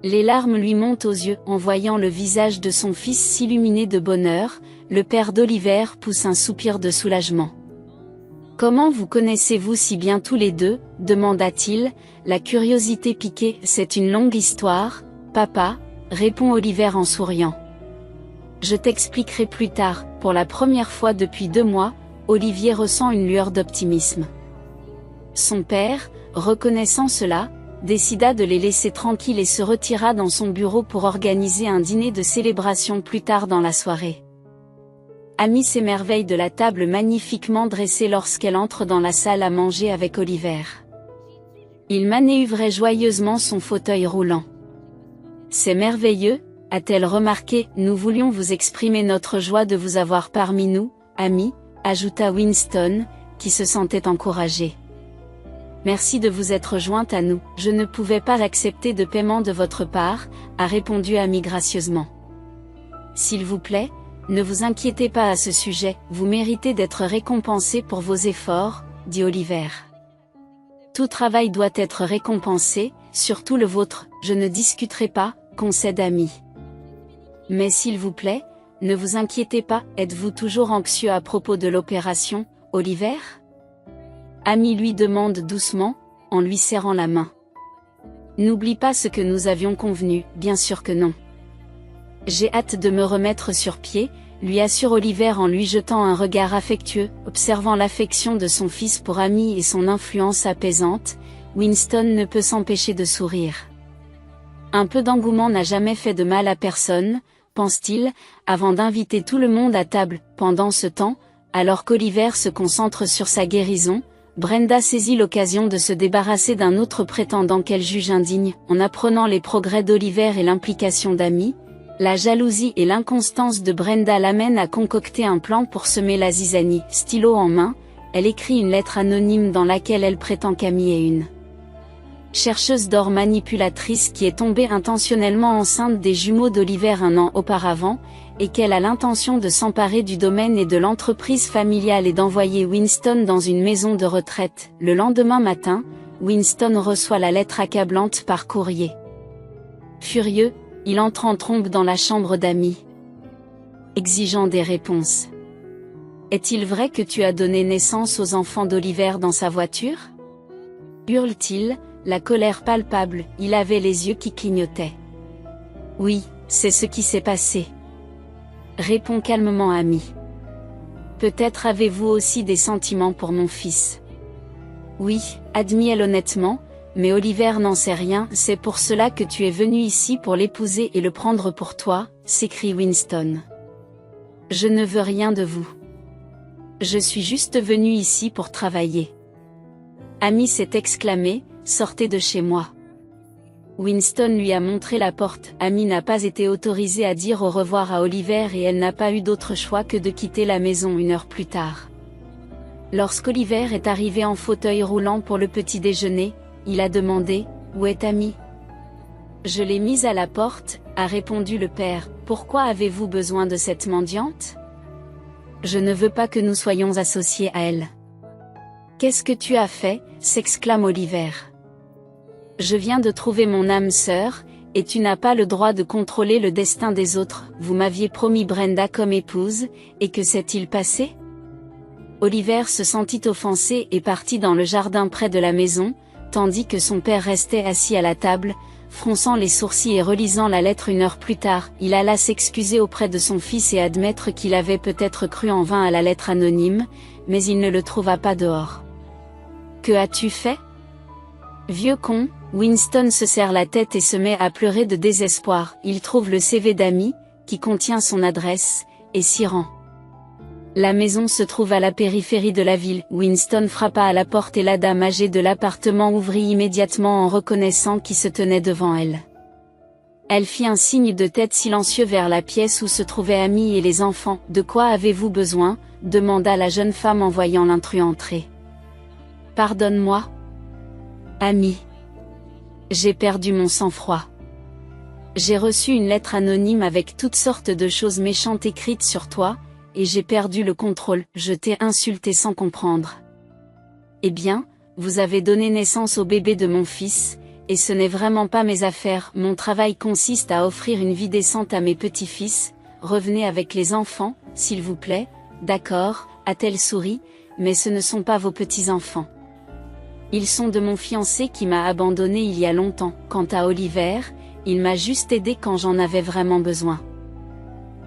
Speaker 1: Les larmes lui montent aux yeux en voyant le visage de son fils s'illuminer de bonheur. Le père d'Oliver pousse un soupir de soulagement. « Comment vous connaissez-vous si bien tous les deux ? » demanda-t-il, la curiosité piquée. « C'est une longue histoire, papa, » répond Oliver en souriant. « Je t'expliquerai plus tard. » Pour la première fois depuis 2 mois, Olivier ressent une lueur d'optimisme. Son père, reconnaissant cela, décida de les laisser tranquilles et se retira dans son bureau pour organiser un dîner de célébration plus tard dans la soirée. Amy s'émerveille de la table magnifiquement dressée lorsqu'elle entre dans la salle à manger avec Oliver. Il manœuvrait joyeusement son fauteuil roulant. « C'est merveilleux, » a-t-elle remarqué. « Nous voulions vous exprimer notre joie de vous avoir parmi nous, Amy, » ajouta Winston, qui se sentait encouragé. « Merci de vous être jointe à nous. Je ne pouvais pas accepter de paiement de votre part, » a répondu Amy gracieusement. « S'il vous plaît, ne vous inquiétez pas à ce sujet, vous méritez d'être récompensé pour vos efforts, » dit Oliver. « Tout travail doit être récompensé, surtout le vôtre, je ne discuterai pas, » concède Amy. « Mais s'il vous plaît, ne vous inquiétez pas, êtes-vous toujours anxieux à propos de l'opération, Oliver ? » Amy lui demande doucement, en lui serrant la main. « N'oublie pas ce que nous avions convenu, bien sûr que non. » « J'ai hâte de me remettre sur pied, » lui assure Oliver en lui jetant un regard affectueux. Observant l'affection de son fils pour Amy et son influence apaisante, Winston ne peut s'empêcher de sourire. Un peu d'engouement n'a jamais fait de mal à personne, pense-t-il, avant d'inviter tout le monde à table. Pendant ce temps, alors qu'Oliver se concentre sur sa guérison, Brenda saisit l'occasion de se débarrasser d'un autre prétendant qu'elle juge indigne. En apprenant les progrès d'Oliver et l'implication d'Amy, la jalousie et l'inconstance de Brenda l'amènent à concocter un plan pour semer la zizanie. Stylo en main, elle écrit une lettre anonyme dans laquelle elle prétend qu'Amy est une chercheuse d'or manipulatrice qui est tombée intentionnellement enceinte des jumeaux d'Oliver 1 an auparavant, et qu'elle a l'intention de s'emparer du domaine et de l'entreprise familiale et d'envoyer Winston dans une maison de retraite. Le lendemain matin, Winston reçoit la lettre accablante par courrier. Furieux, il entre en trombe dans la chambre d'Amy, exigeant des réponses. « Est-il vrai que tu as donné naissance aux enfants d'Oliver dans sa voiture ?» hurle-t-il, la colère palpable. Il avait les yeux qui clignotaient. « Oui, c'est ce qui s'est passé. » répond calmement Amy. « Peut-être avez-vous aussi des sentiments pour mon fils. »« Oui, » admit-elle honnêtement, « mais Oliver n'en sait rien. C'est pour cela que tu es venu ici pour l'épouser et le prendre pour toi, » s'écrie Winston. « Je ne veux rien de vous. Je suis juste venu ici pour travailler. » Amy s'est exclamée, « Sortez de chez moi. » Winston lui a montré la porte. Amy n'a pas été autorisée à dire au revoir à Oliver et elle n'a pas eu d'autre choix que de quitter la maison 1 heure plus tard. Lorsqu'Oliver est arrivé en fauteuil roulant pour le petit déjeuner, il a demandé « Où est Amy ?»« Je l'ai mise à la porte, » a répondu le père. « Pourquoi avez-vous besoin de cette mendiante ? » Je ne veux pas que nous soyons associés à elle. « Qu'est-ce que tu as fait ?» s'exclame Oliver. « Je viens de trouver mon âme sœur, et tu n'as pas le droit de contrôler le destin des autres. Vous m'aviez promis Brenda comme épouse, et que s'est-il passé ?» Oliver se sentit offensé et partit dans le jardin près de la maison, tandis que son père restait assis à la table, fronçant les sourcils et relisant la lettre 1 heure plus tard. Il alla s'excuser auprès de son fils et admettre qu'il avait peut-être cru en vain à la lettre anonyme, mais il ne le trouva pas dehors. « Que as-tu fait? Vieux con, Winston se serre la tête et se met à pleurer de désespoir. Il trouve le CV d'Amy, qui contient son adresse, et s'y rend. La maison se trouve à la périphérie de la ville. Winston frappa à la porte et la dame âgée de l'appartement ouvrit immédiatement en reconnaissant qui se tenait devant elle. Elle fit un signe de tête silencieux vers la pièce où se trouvaient Amy et les enfants. « De quoi avez-vous besoin ?» demanda la jeune femme en voyant l'intrus entrer. « Pardonne-moi. Amy. J'ai perdu mon sang-froid. J'ai reçu une lettre anonyme avec toutes sortes de choses méchantes écrites sur toi, et j'ai perdu le contrôle. Je t'ai insulté sans comprendre. Eh bien, vous avez donné naissance au bébé de mon fils, et ce n'est vraiment pas mes affaires. Mon travail consiste à offrir une vie décente à mes petits-fils. Revenez avec les enfants, s'il vous plaît. D'accord, a-t-elle souri, mais ce ne sont pas vos petits-enfants. Ils sont de mon fiancé qui m'a abandonné il y a longtemps. Quant à Oliver, il m'a juste aidé quand j'en avais vraiment besoin.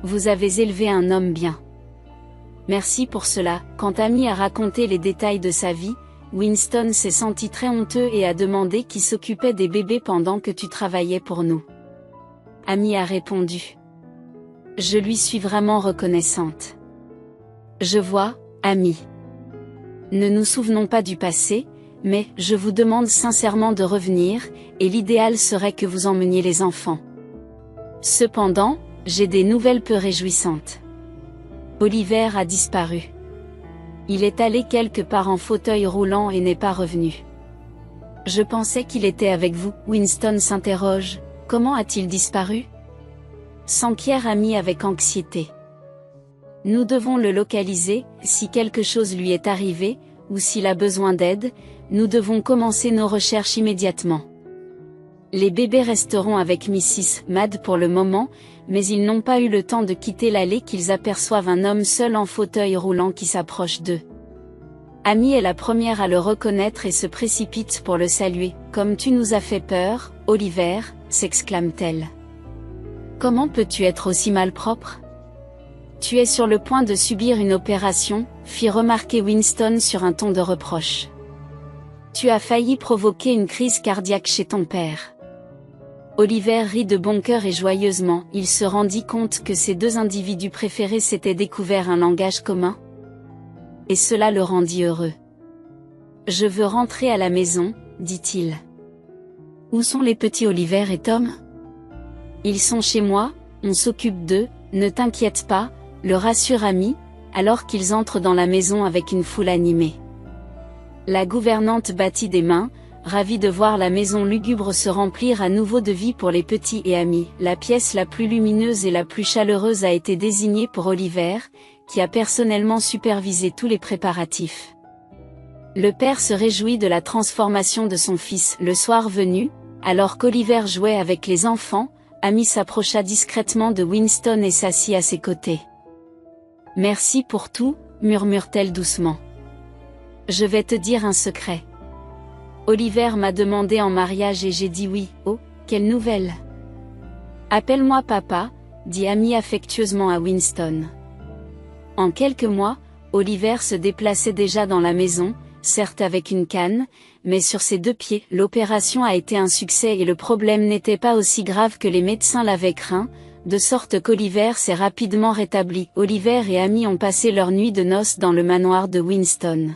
Speaker 1: Vous avez élevé un homme bien. Merci pour cela. Quand Amy a raconté les détails de sa vie, Winston s'est senti très honteux et a demandé qui s'occupait des bébés pendant que tu travaillais pour nous. Amy a répondu. Je lui suis vraiment reconnaissante. Je vois, Amy. Ne nous souvenons pas du passé, mais je vous demande sincèrement de revenir, et l'idéal serait que vous emmeniez les enfants. Cependant, j'ai des nouvelles peu réjouissantes. Oliver a disparu. Il est allé quelque part en fauteuil roulant et n'est pas revenu. Je pensais qu'il était avec vous. Winston s'interroge. Comment a-t-il disparu? S'enquiert Amy avec anxiété. Nous devons le localiser. Si quelque chose lui est arrivé, ou s'il a besoin d'aide, nous devons commencer nos recherches immédiatement. Les bébés resteront avec Mrs. Mad pour le moment, mais ils n'ont pas eu le temps de quitter l'allée qu'ils aperçoivent un homme seul en fauteuil roulant qui s'approche d'eux. Amy est la première à le reconnaître et se précipite pour le saluer. « Comme tu nous as fait peur, Oliver !» s'exclame-t-elle. « Comment peux-tu être aussi malpropre ? Tu es sur le point de subir une opération », fit remarquer Winston sur un ton de reproche. « Tu as failli provoquer une crise cardiaque chez ton père. » Oliver rit de bon cœur et joyeusement. Il se rendit compte que ses deux individus préférés s'étaient découvert un langage commun. Et cela le rendit heureux. « Je veux rentrer à la maison, » dit-il. « Où sont les petits Oliver et Tom ? » Ils sont chez moi, on s'occupe d'eux, ne t'inquiète pas, le rassure Amy, alors qu'ils entrent dans la maison avec une foule animée. La gouvernante battit des mains, ravie de voir la maison lugubre se remplir à nouveau de vie pour les petits et Amy. La pièce la plus lumineuse et la plus chaleureuse a été désignée pour Oliver, qui a personnellement supervisé tous les préparatifs. Le père se réjouit de la transformation de son fils. Le soir venu, alors qu'Oliver jouait avec les enfants, Amy s'approcha discrètement de Winston et s'assit à ses côtés. « Merci pour tout, » murmure-t-elle doucement. « Je vais te dire un secret. Oliver m'a demandé en mariage et j'ai dit oui. Oh, quelle nouvelle! Appelle-moi papa, dit Amy affectueusement à Winston. En quelques mois, Oliver se déplaçait déjà dans la maison, certes avec une canne, mais sur ses deux pieds. L'opération a été un succès et le problème n'était pas aussi grave que les médecins l'avaient craint, de sorte qu'Oliver s'est rapidement rétabli. Oliver et Amy ont passé leur nuit de noces dans le manoir de Winston.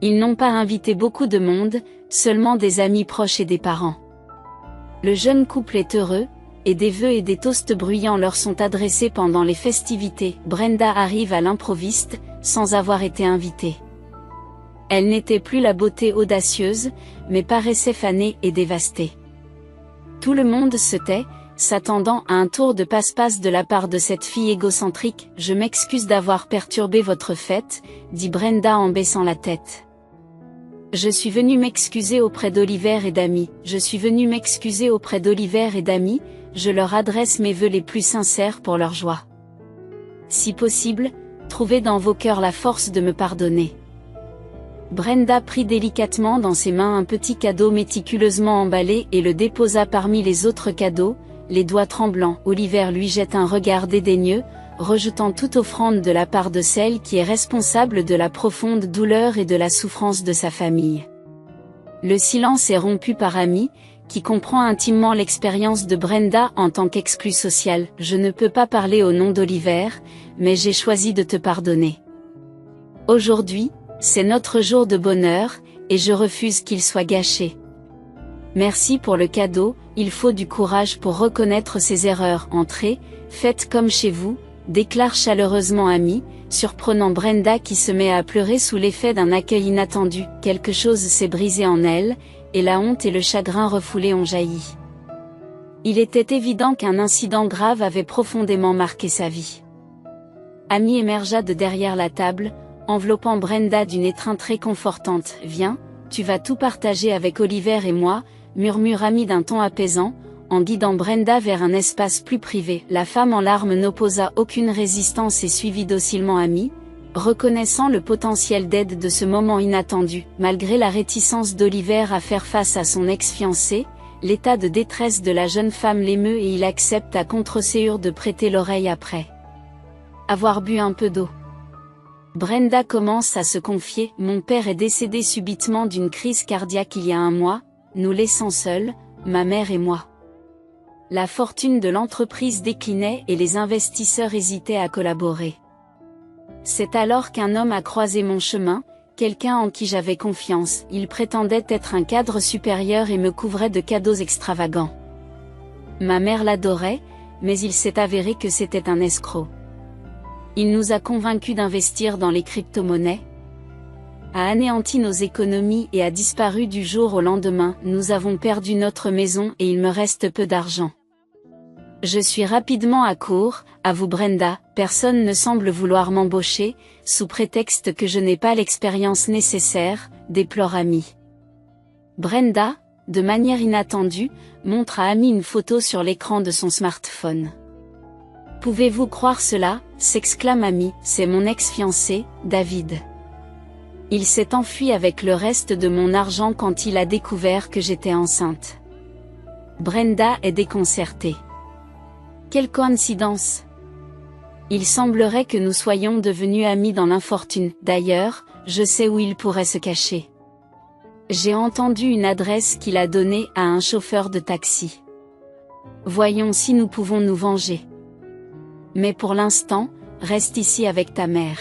Speaker 1: Ils n'ont pas invité beaucoup de monde, seulement des amis proches et des parents. Le jeune couple est heureux, et des vœux et des toasts bruyants leur sont adressés pendant les festivités. Brenda arrive à l'improviste, sans avoir été invitée. Elle n'était plus la beauté audacieuse, mais paraissait fanée et dévastée. Tout le monde se tait, s'attendant à un tour de passe-passe de la part de cette fille égocentrique. « Je m'excuse d'avoir perturbé votre fête », dit Brenda en baissant la tête. « Je suis venue m'excuser auprès d'Oliver et d'Amy. Je suis venue m'excuser auprès d'Oliver et d'Amy, je leur adresse mes vœux les plus sincères pour leur joie. Si possible, trouvez dans vos cœurs la force de me pardonner. » Brenda prit délicatement dans ses mains un petit cadeau méticuleusement emballé et le déposa parmi les autres cadeaux, les doigts tremblants. Oliver lui jette un regard dédaigneux, rejetant toute offrande de la part de celle qui est responsable de la profonde douleur et de la souffrance de sa famille. Le silence est rompu par Amy, qui comprend intimement l'expérience de Brenda en tant qu'exclue sociale. Je ne peux pas parler au nom d'Oliver, mais j'ai choisi de te pardonner. Aujourd'hui, c'est notre jour de bonheur, et je refuse qu'il soit gâché. Merci pour le cadeau, il faut du courage pour reconnaître ses erreurs. Entrez, faites comme chez vous, déclare chaleureusement Amy, surprenant Brenda qui se met à pleurer sous l'effet d'un accueil inattendu. Quelque chose s'est brisé en elle, et la honte et le chagrin refoulé ont jailli. Il était évident qu'un incident grave avait profondément marqué sa vie. Amy émergea de derrière la table, enveloppant Brenda d'une étreinte réconfortante. « Viens, tu vas tout partager avec Oliver et moi », murmure Amy d'un ton apaisant, en guidant Brenda vers un espace plus privé. La femme en larmes n'opposa aucune résistance et suivit docilement Amy, reconnaissant le potentiel d'aide de ce moment inattendu. Malgré la réticence d'Oliver à faire face à son ex-fiancé, l'état de détresse de la jeune femme l'émeut et il accepte à contre-ségur de prêter l'oreille après avoir bu un peu d'eau. Brenda commence à se confier. « Mon père est décédé subitement d'une crise cardiaque il y a un mois, nous laissant seuls, ma mère et moi. La fortune de l'entreprise déclinait et les investisseurs hésitaient à collaborer. C'est alors qu'un homme a croisé mon chemin, quelqu'un en qui j'avais confiance. Il prétendait être un cadre supérieur et me couvrait de cadeaux extravagants. Ma mère l'adorait, mais il s'est avéré que c'était un escroc. Il nous a convaincus d'investir dans les crypto-monnaies, a anéanti nos économies et a disparu du jour au lendemain. Nous avons perdu notre maison et il me reste peu d'argent. Je suis rapidement à court, avoue Brenda, personne ne semble vouloir m'embaucher, sous prétexte que je n'ai pas l'expérience nécessaire, déplore Amy. Brenda, de manière inattendue, montre à Amy une photo sur l'écran de son smartphone. Pouvez-vous croire cela, s'exclame Amy, c'est mon ex-fiancé, David. Il s'est enfui avec le reste de mon argent quand il a découvert que j'étais enceinte. Brenda est déconcertée. Quelle coïncidence! Il semblerait que nous soyons devenus amis dans l'infortune. D'ailleurs, je sais où il pourrait se cacher. J'ai entendu une adresse qu'il a donnée à un chauffeur de taxi. Voyons si nous pouvons nous venger. Mais pour l'instant, reste ici avec ta mère.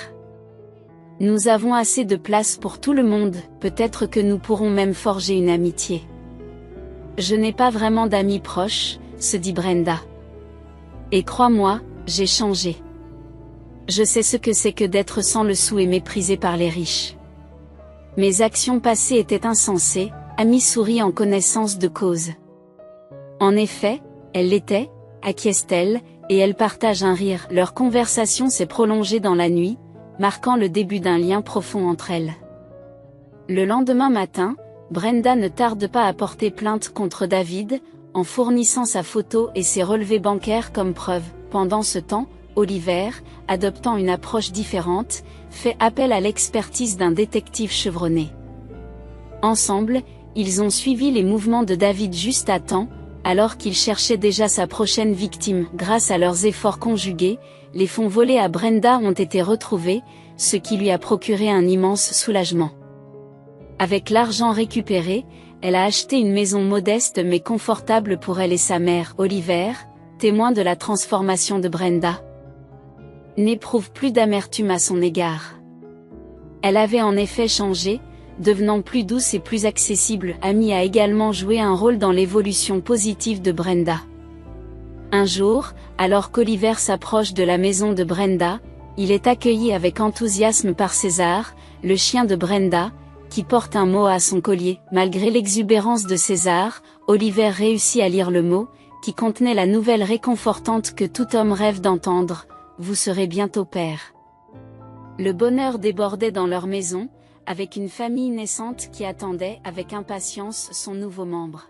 Speaker 1: Nous avons assez de place pour tout le monde, peut-être que nous pourrons même forger une amitié. Je n'ai pas vraiment d'amis proches, se dit Brenda. Et crois-moi, j'ai changé. Je sais ce que c'est que d'être sans le sou et méprisé par les riches. Mes actions passées étaient insensées, Amy sourit en connaissance de cause. En effet, elle l'était, acquiesce-t-elle, et elle partage un rire. Leur conversation s'est prolongée dans la nuit, marquant le début d'un lien profond entre elles. Le lendemain matin, Brenda ne tarde pas à porter plainte contre David, en fournissant sa photo et ses relevés bancaires comme preuve. Pendant ce temps, Oliver, adoptant une approche différente, fait appel à l'expertise d'un détective chevronné. Ensemble, ils ont suivi les mouvements de David juste à temps, alors qu'il cherchait déjà sa prochaine victime. Grâce à leurs efforts conjugués, les fonds volés à Brenda ont été retrouvés, ce qui lui a procuré un immense soulagement. Avec l'argent récupéré, elle a acheté une maison modeste mais confortable pour elle et sa mère. Oliver, témoin de la transformation de Brenda, n'éprouve plus d'amertume à son égard. Elle avait en effet changé, devenant plus douce et plus accessible. Amy a également joué un rôle dans l'évolution positive de Brenda. Un jour, alors qu'Oliver s'approche de la maison de Brenda, il est accueilli avec enthousiasme par César, le chien de Brenda, qui porte un mot à son collier. Malgré l'exubérance de César, Oliver réussit à lire le mot, qui contenait la nouvelle réconfortante que tout homme rêve d'entendre: « Vous serez bientôt père ». Le bonheur débordait dans leur maison, avec une famille naissante qui attendait avec impatience son nouveau membre.